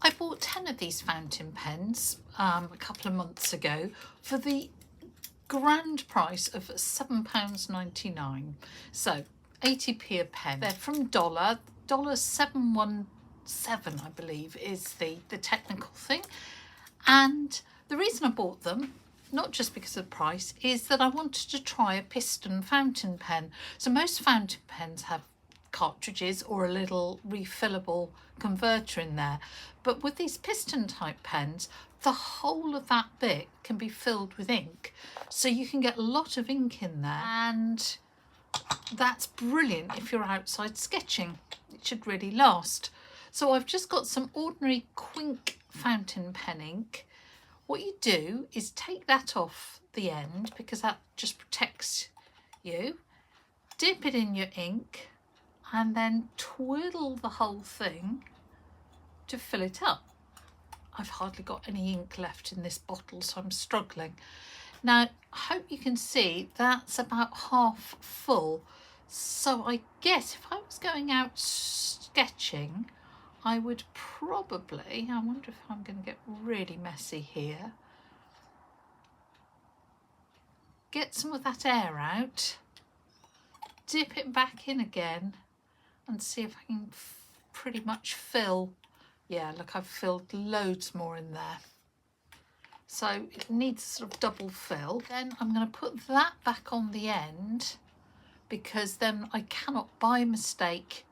I bought 10 of these fountain pens a couple of months ago for the grand price of £7.99. So 80p a pen. They're from $717, I believe, is the technical thing. And the reason I bought them, not just because of the price, is that I wanted to try a piston fountain pen. So most fountain pens have cartridges or a little refillable converter in there, but with these piston type pens, the whole of that bit can be filled with ink, so you can get a lot of ink in there, and that's brilliant if you're outside sketching. It should really last. So I've just got some ordinary Quink fountain pen ink. What you do is take that off the end, because that just protects you, dip it in your ink, and then twiddle the whole thing to fill it up. I've hardly got any ink left in this bottle, so I'm struggling. Now, I hope you can see that's about half full. So I guess if I was going out sketching, I would probably, I wonder if I'm going to get really messy here, get some of that air out, dip it back in again, and see if I can pretty much fill. Yeah, look, I've filled loads more in there. So it needs a sort of double fill. Then I'm going to put that back on the end, because then I cannot by mistake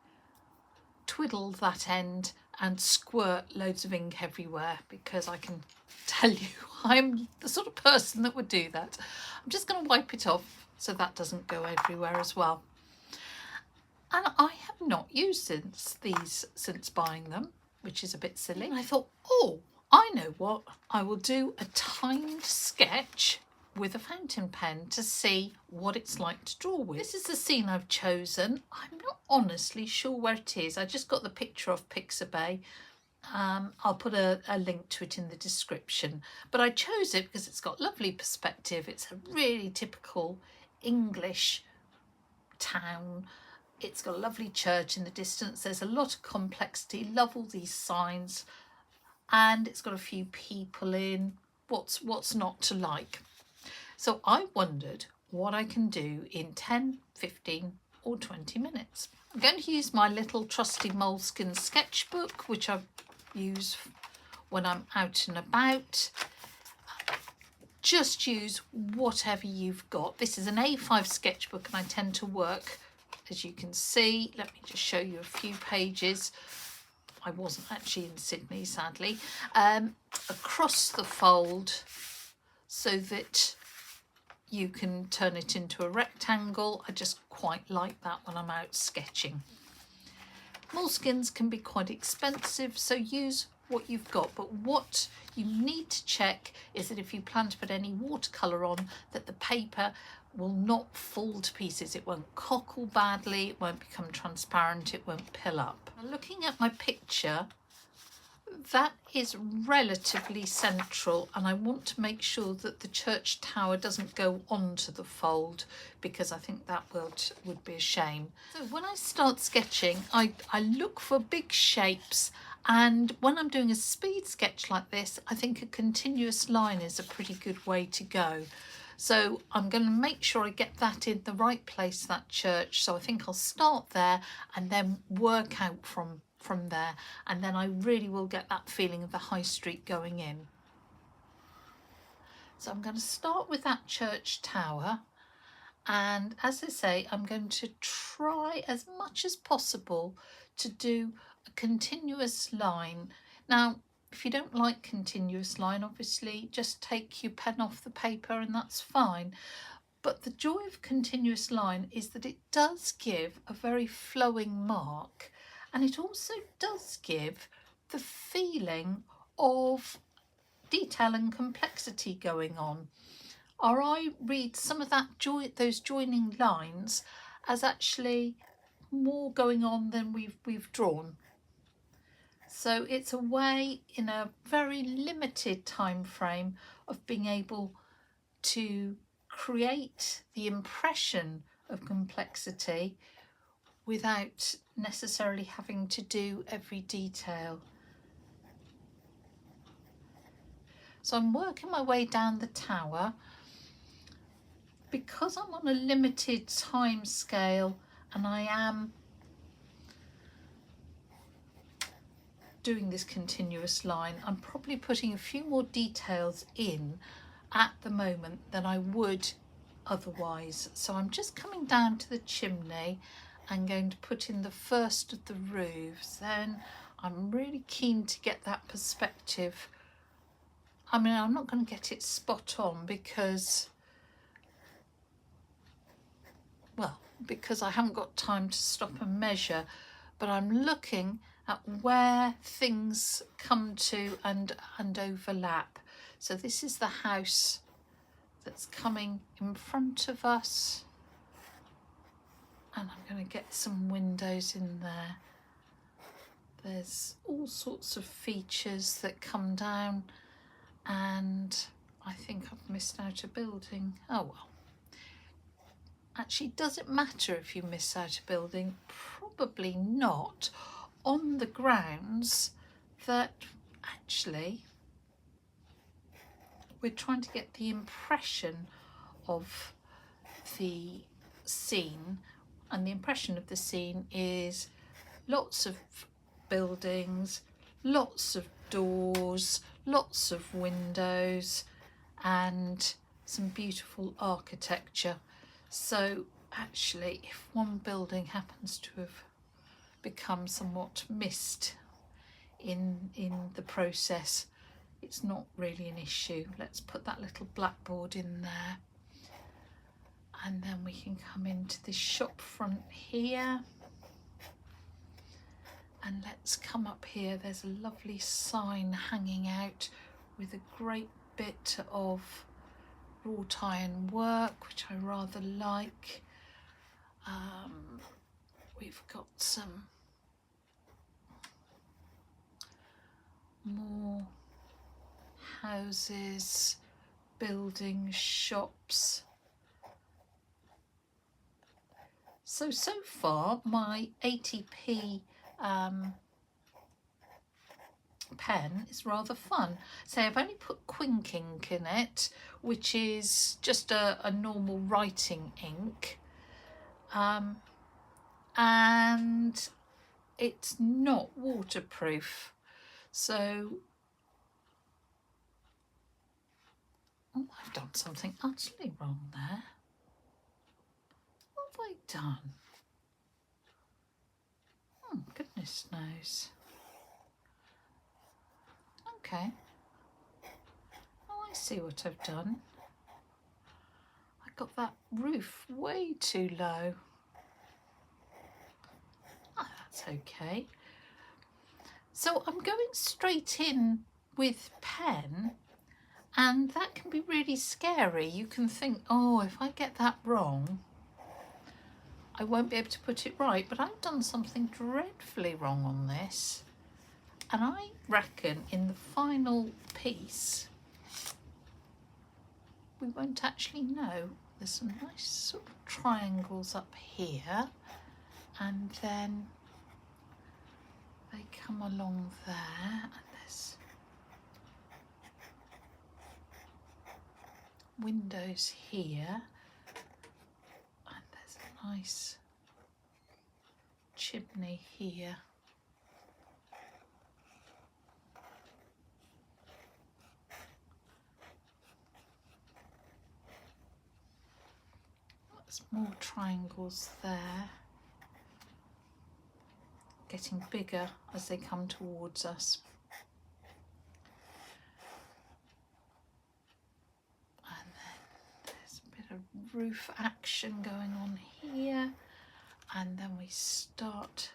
twiddle that end and squirt loads of ink everywhere, because I can tell you I'm the sort of person that would do that. I'm just going to wipe it off so that doesn't go everywhere as well. And I have not used these since buying them, which is a bit silly. And I thought, oh, I know what, I will do a timed sketch with a fountain pen to see what it's like to draw with. This is the scene I've chosen. I'm not honestly sure where it is. I just got the picture of Pixabay. I'll put a link to it in the description. But I chose it because it's got lovely perspective. It's a really typical English town. It's got a lovely church in the distance. There's a lot of complexity. Love all these signs. And it's got a few people in. What's not to like? So I wondered what I can do in 10, 15 or 20 minutes. I'm going to use my little trusty moleskin sketchbook, which I use when I'm out and about. Just use whatever you've got. This is an A5 sketchbook, and I tend to work, as you can see, let me just show you a few pages. I wasn't actually in Sydney, sadly. Across the fold, so that you can turn it into a rectangle. I just quite like that when I'm out sketching. Moleskins can be quite expensive, so use what you've got. But what you need to check is that if you plan to put any watercolour on, that the paper will not fall to pieces. It won't cockle badly, it won't become transparent, it won't pill up. Now, looking at my picture, that is relatively central, and I want to make sure that the church tower doesn't go onto the fold, because I think that would be a shame. So when I start sketching, I look for big shapes, and when I'm doing a speed sketch like this, I think a continuous line is a pretty good way to go. So I'm going to make sure I get that in the right place, that church. So I think I'll start there and then work out from there, and then I really will get that feeling of the high street going in. So I'm going to start with that church tower, and as I say, I'm going to try as much as possible to do a continuous line. Now, if you don't like continuous line, obviously just take your pen off the paper and that's fine. But the joy of continuous line is that it does give a very flowing mark, and it also does give the feeling of detail and complexity going on. Or I read some of those joining lines as actually more going on than we've drawn. So it's a way, in a very limited time frame, of being able to create the impression of complexity without necessarily having to do every detail. So I'm working my way down the tower. Because I'm on a limited time scale and I am doing this continuous line, I'm probably putting a few more details in at the moment than I would otherwise. So I'm just coming down to the chimney and going to put in the first of the roofs. Then I'm really keen to get that perspective. I mean, I'm not going to get it spot on because I haven't got time to stop and measure, but I'm looking at where things come to and overlap. So this is the house that's coming in front of us, and I'm going to get some windows in there. There's all sorts of features that come down, and I think I've missed out a building. Oh well. Actually, does it matter if you miss out a building? Probably not, on the grounds that actually we're trying to get the impression of the scene, and the impression of the scene is lots of buildings, lots of doors, lots of windows, and some beautiful architecture. So actually, if one building happens to have become somewhat missed in the process, it's not really an issue. Let's put that little blackboard in there, and then we can come into the shop front here, and let's come up here. There's a lovely sign hanging out with a great bit of wrought iron work, which I rather like. We've got some more houses, buildings, shops. So far my 80p pen is rather fun. So I've only put Quink ink in it, which is just a normal writing ink, and it's not waterproof. So I've done something utterly wrong there. What have I done? Oh, goodness knows. Okay. Oh, I see what I've done. I got that roof way too low. Oh, that's okay. So I'm going straight in with pen, and that can be really scary. You can think, oh, if I get that wrong, I won't be able to put it right. But I've done something dreadfully wrong on this. And I reckon in the final piece, we won't actually know. There's some nice sort of triangles up here, and then they come along there, and there's windows here, and there's a nice chimney here. There's more triangles there, getting bigger as they come towards us. And then there's a bit of roof action going on here, and then we start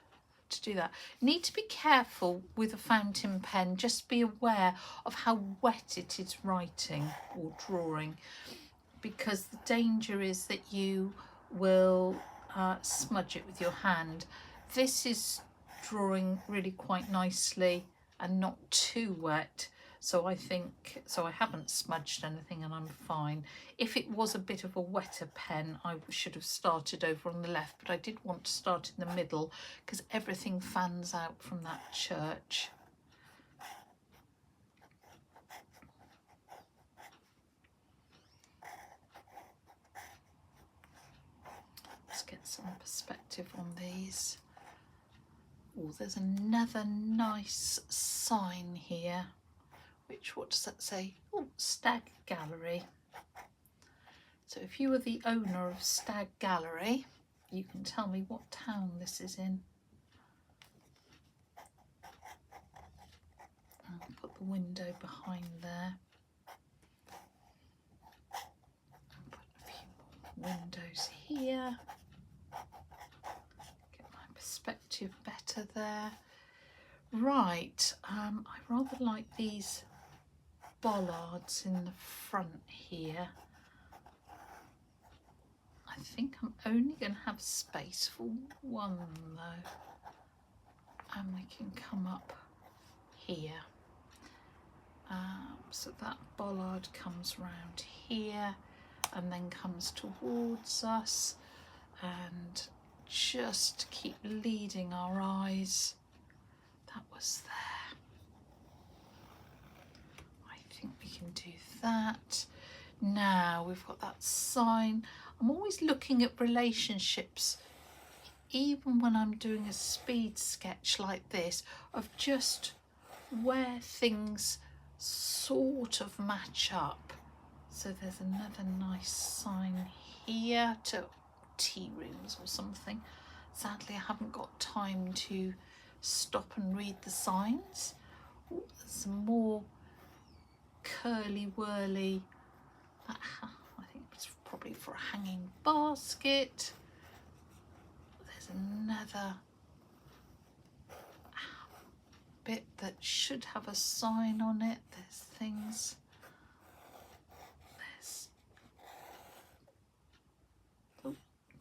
to do that. Need to be careful with a fountain pen, just be aware of how wet it is writing or drawing, because the danger is that you will smudge it with your hand. This is drawing really quite nicely and not too wet, so I haven't smudged anything and I'm fine. If it was a bit of a wetter pen, I should have started over on the left, but I did want to start in the middle because everything fans out from that church. some perspective on these. Oh, there's another nice sign here. Which, what does that say? Oh, Stag Gallery. So if you were the owner of Stag Gallery, you can tell me what town this is in. I'll put the window behind there. I'll put a few more windows here. Get my perspective better there. Right, I rather like these bollards in the front here. I think I'm only going to have space for one though, and we can come up here. So that bollard comes round here and then comes towards us, and just keep leading our eyes. That was there. I think we can do that. Now we've got that sign. I'm always looking at relationships, even when I'm doing a speed sketch like this, of just where things sort of match up. So there's another nice sign here to tea rooms or something. Sadly, I haven't got time to stop and read the signs. Ooh, there's some more curly whirly. I think it's probably for a hanging basket. There's another bit that should have a sign on it. There's things. There's, oh,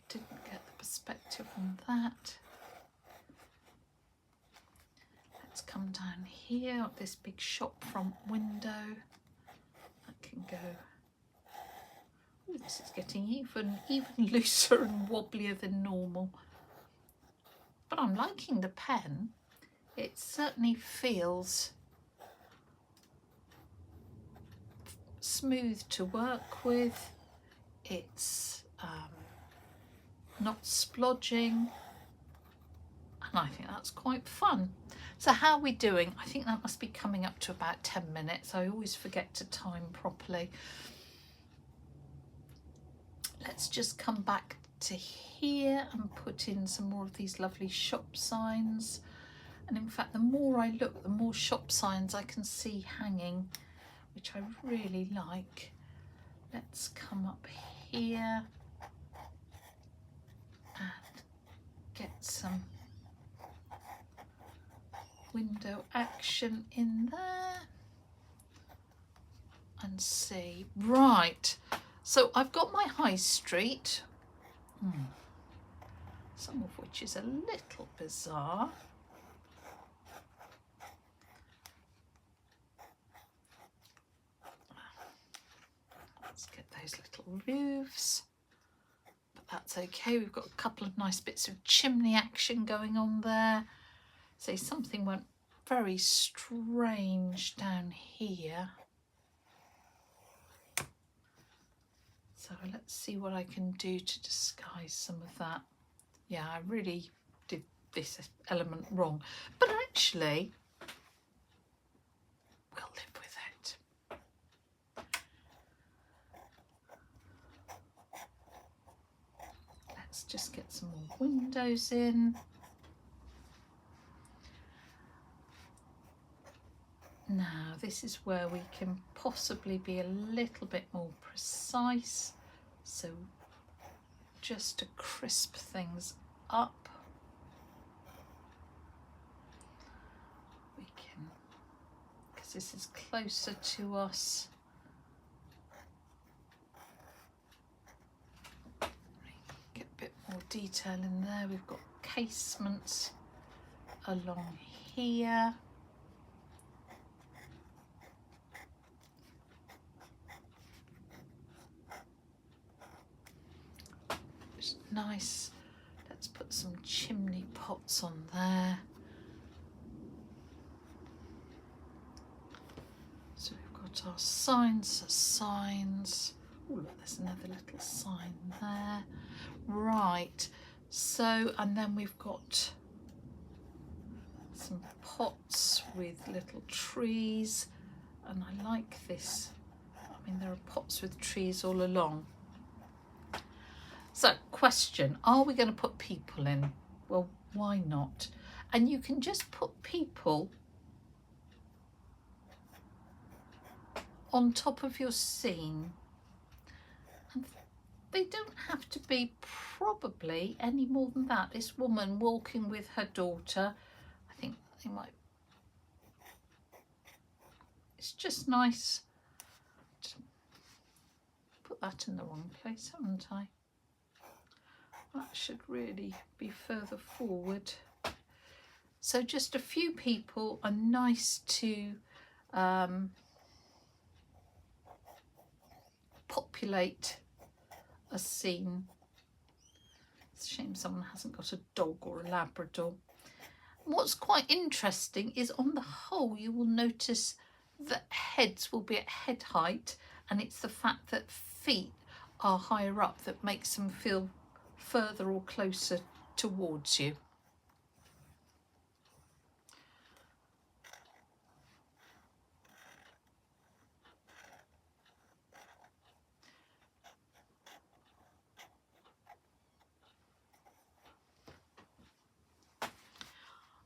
didn't get the perspective on that. Let's come down here at this big shop front window. That can go. Ooh, this is getting even looser and wobblier than normal. But I'm liking the pen. It certainly feels smooth to work with. It's not splodging, and I think that's quite fun. So how are we doing? I think that must be coming up to about 10 minutes. I always forget to time properly. Let's just come back to here and put in some more of these lovely shop signs. And in fact, the more I look, the more shop signs I can see hanging, which I really like. Let's come up here and get some window action in there and see. Right, so I've got my high street, some of which is a little bizarre. Let's get those little roofs, but that's okay. We've got a couple of nice bits of chimney action going on there. So something went very strange down here. So let's see what I can do to disguise some of that. Yeah, I really did this element wrong, but actually we'll live with it. Let's just get some more windows in. Now this is where we can possibly be a little bit more precise, so just to crisp things up, we can, because this is closer to us, get a bit more detail in there. We've got casements along here. Nice. Let's put some chimney pots on there. So we've got our signs. Oh, look, there's another little sign there. Right, So, and then we've got some pots with little trees, and I like this. I mean, there are pots with trees all along. So, question, are we going to put people in? Well, why not? And you can just put people on top of your scene. And they don't have to be probably any more than that. This woman walking with her daughter, I think they might. It's just nice. Put that in the wrong place, haven't I? That should really be further forward. So just a few people are nice to populate a scene. It's a shame someone hasn't got a dog or a Labrador. What's quite interesting is on the whole you will notice that heads will be at head height, and it's the fact that feet are higher up that makes them feel further or closer towards you.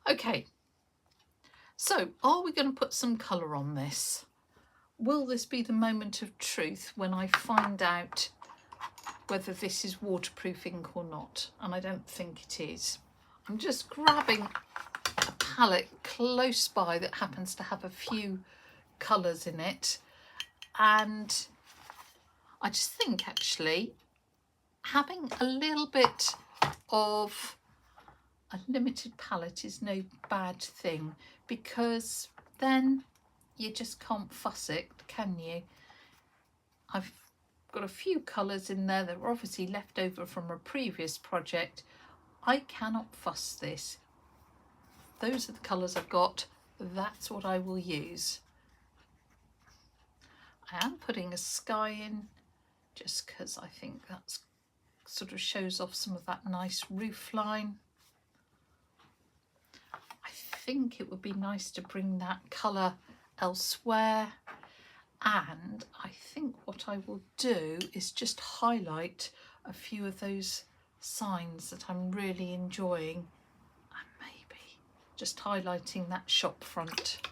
Okay, so are we going to put some colour on this? Will this be the moment of truth when I find out whether this is waterproof ink or not? And I don't think it is. I'm just grabbing a palette close by that happens to have a few colours in it, and I just think actually having a little bit of a limited palette is no bad thing, because then you just can't fuss it, can you? I've got a few colours in there that were obviously left over from a previous project. I cannot fuss this. Those are the colours I've got. That's what I will use. I am putting a sky in just because I think that sort of shows off some of that nice roof line. I think it would be nice to bring that colour elsewhere, and I think what I will do is just highlight a few of those signs that I'm really enjoying, and maybe just highlighting that shop front.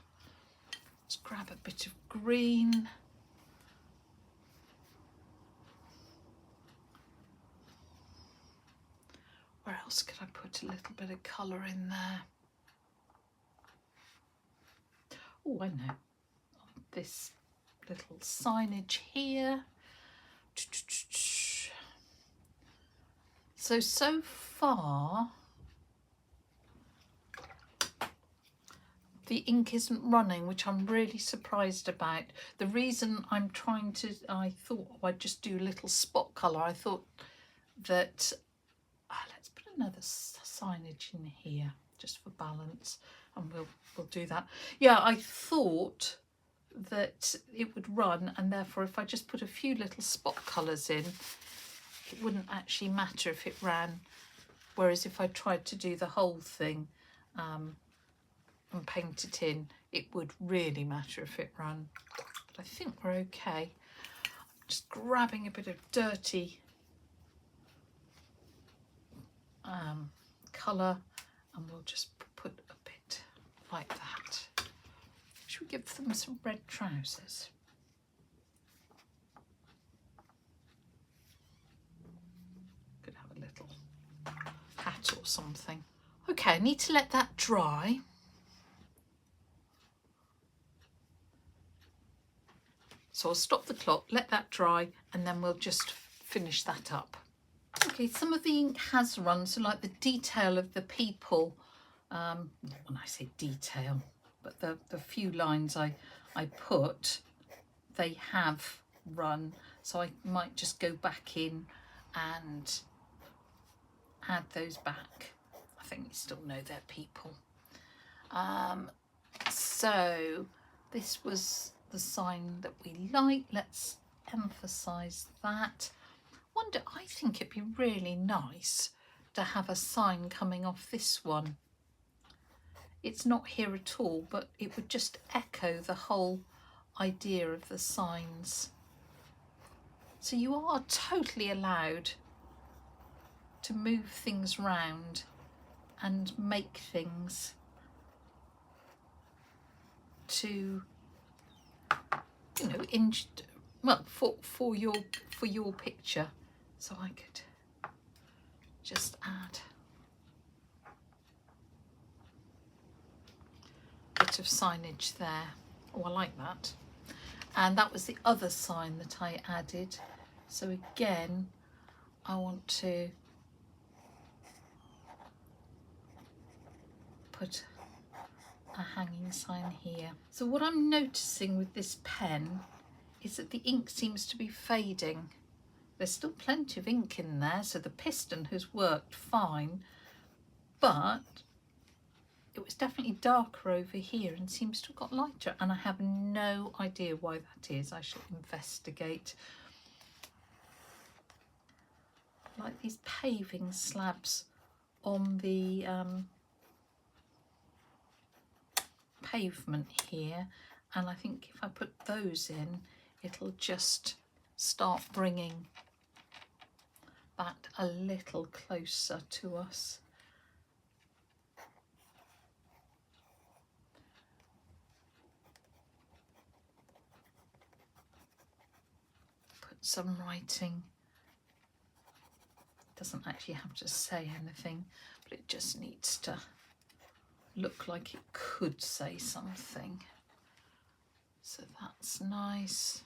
Let's grab a bit of green. Where else could I put a little bit of colour in there? Oh, I know. This little signage here. So far, the ink isn't running, which I'm really surprised about. The reason I'm trying to, I thought I'd just do a little spot colour. I thought that, let's put another signage in here just for balance, and we'll do that. Yeah, I thought that it would run, and therefore if I just put a few little spot colours in, it wouldn't actually matter if it ran, whereas if I tried to do the whole thing and paint it in, it would really matter if it ran. But I think we're okay. Just grabbing a bit of dirty colour, and we'll just put a bit like that. Should we give them some red trousers? Could have a little hat or something. Okay, I need to let that dry. So I'll stop the clock, let that dry, and then we'll just finish that up. Okay, some of the ink has run, so like the detail of the people, when I say detail, but the few lines I put, they have run, so I might just go back in and add those back. I think you still know they're people. So this was the sign that we like. Let's emphasize that. I think it'd be really nice to have a sign coming off this one. It's not here at all, but it would just echo the whole idea of the signs. So you are totally allowed to move things round and make things to, you know, well, for your picture. So I could just add a bit of signage there. Oh, I like that. And that was the other sign that I added. So again, I want to put a hanging sign here. So what I'm noticing with this pen is that the ink seems to be fading. There's still plenty of ink in there, so the piston has worked fine, but it was definitely darker over here and seems to have got lighter, and I have no idea why that is. I shall investigate. Like these paving slabs on the pavement here, and I think if I put those in, it'll just start bringing that a little closer to us. Put some writing. It doesn't actually have to say anything, but it just needs to look like it could say something. So that's nice.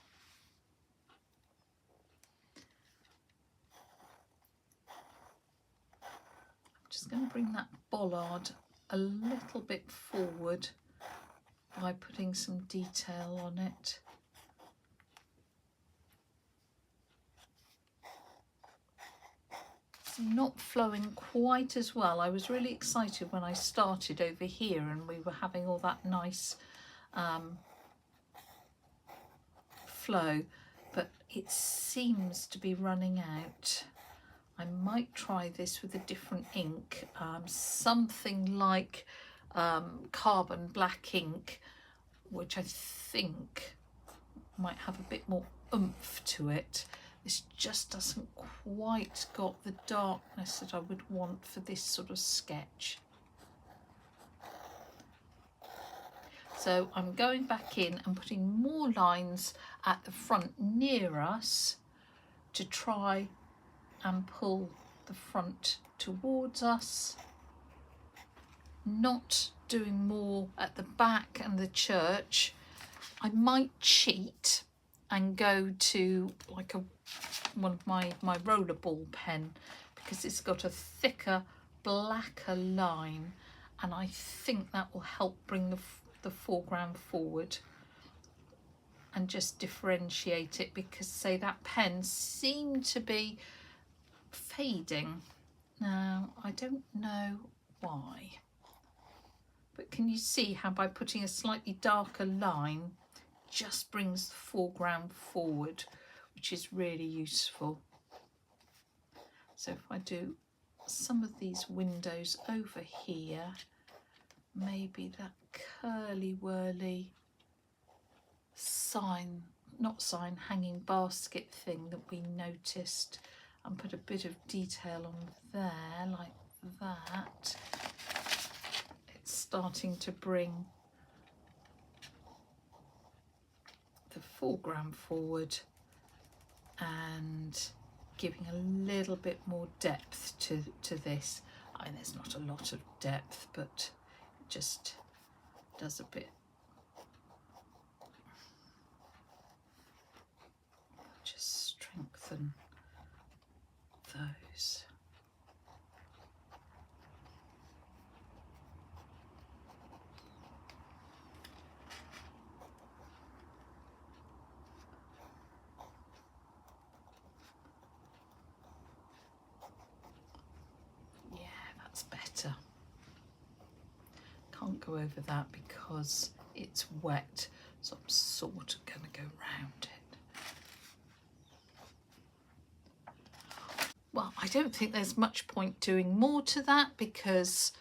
I'm just going to bring that bollard a little bit forward by putting some detail on it. It's not flowing quite as well. I was really excited when I started over here and we were having all that nice flow, but it seems to be running out. I might try this with a different ink, something like carbon black ink, which I think might have a bit more oomph to it. This just doesn't quite got the darkness that I would want for this sort of sketch. So I'm going back in and putting more lines at the front near us to try and pull the front towards us. Not doing more at the back and the church. I might cheat and go to like one of my rollerball pen, because it's got a thicker, blacker line, and I think that will help bring the foreground forward and just differentiate it, because say that pen seemed to be fading. Now I don't know why, but can you see how by putting a slightly darker line just brings the foreground forward, which is really useful. So if I do some of these windows over here, maybe that curly whirly hanging basket thing that we noticed, and put a bit of detail on there like that. It's starting to bring the foreground forward and giving a little bit more depth to this. I mean, there's not a lot of depth, but it just does a bit. Just strengthen those. Yeah, that's better. Can't go over that because it's wet, so I'm sort of going to go round it. well, I don't think there's much point doing more to that because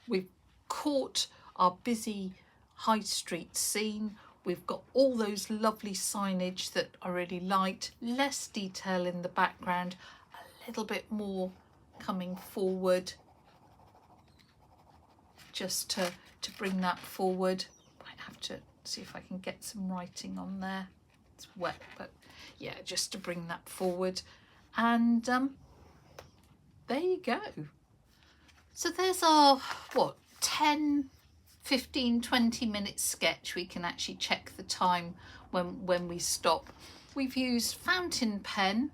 we've caught our busy high street scene. We've got all those lovely signage that I really liked, less detail in the background, a little bit more coming forward, just to bring that forward. Might have to see if I can get some writing on there. It's wet, but yeah, just to bring that forward. And there you go. So there's our, what, 10, 15, 20 minute sketch. We can actually check the time when we stop. We've used fountain pen,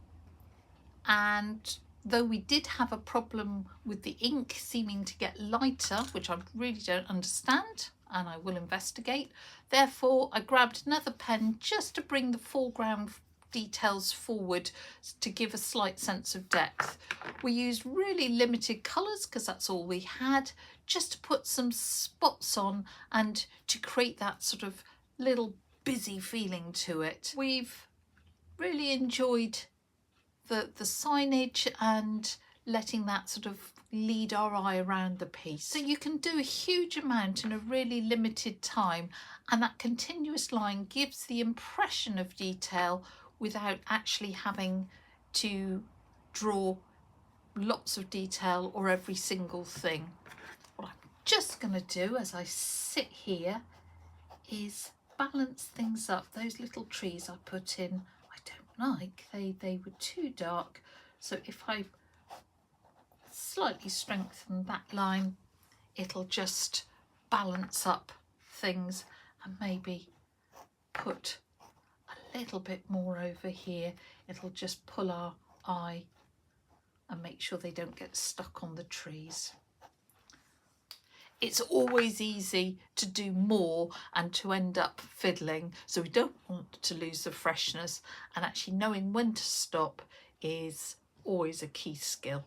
and though we did have a problem with the ink seeming to get lighter, which I really don't understand and I will investigate, therefore I grabbed another pen just to bring the foreground details forward to give a slight sense of depth. We used really limited colours because that's all we had, just to put some spots on and to create that sort of little busy feeling to it. We've really enjoyed the signage and letting that sort of lead our eye around the piece. So you can do a huge amount in a really limited time, and that continuous line gives the impression of detail without actually having to draw lots of detail or every single thing. What I'm just going to do as I sit here is balance things up. Those little trees I put in, I don't like. They were too dark. So if I slightly strengthen that line, it'll just balance up things, and maybe put a little bit more over here. It'll just pull our eye and make sure they don't get stuck on the trees. It's always easy to do more and to end up fiddling, so we don't want to lose the freshness, and actually knowing when to stop is always a key skill.